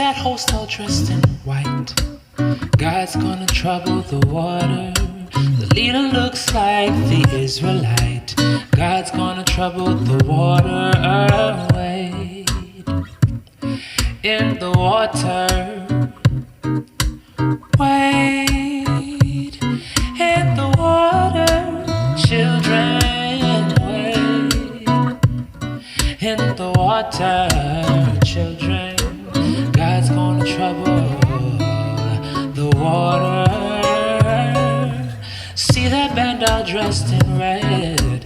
that hostel dressed in white. God's gonna trouble the water. The leader looks like the Israelite. God's gonna trouble the water. Wade in the water. Wade in the water. Children, wade in the water. Children, God's gonna trouble the water. See that band all dressed in red.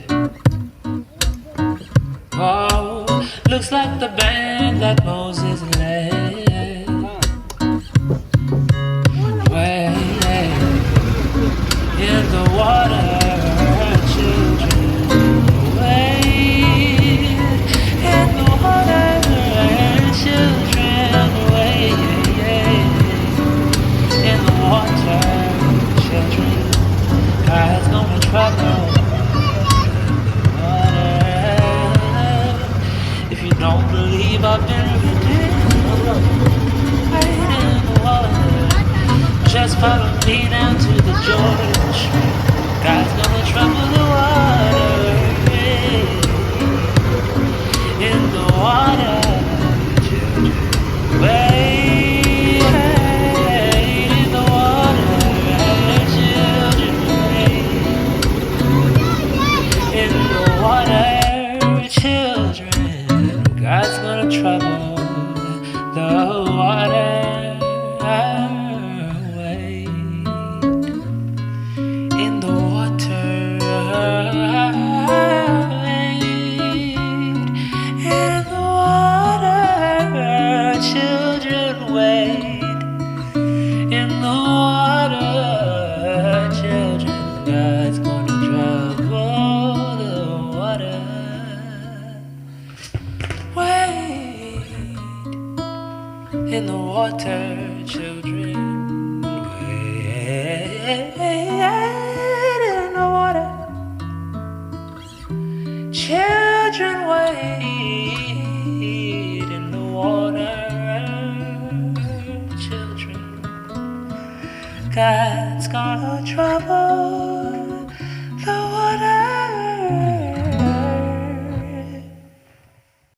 Oh, looks like the band that Moses led. Way in the water, children. Way in the water, children. Way in the water, children. God's gonna trouble the water. If you don't believe I've been redeemed, right in the water, just follow me down to the Jordan Street. God's gonna trouble the water. In the water, children. Wait in the water, children. In the water, children. God's gonna trouble the water. Wade in the water. Wade in the water, children. Wade in the water, children. God's gonna trouble the water. Wade in the water, children. Wade in the water, children. Wade in the water, children. God's gonna trouble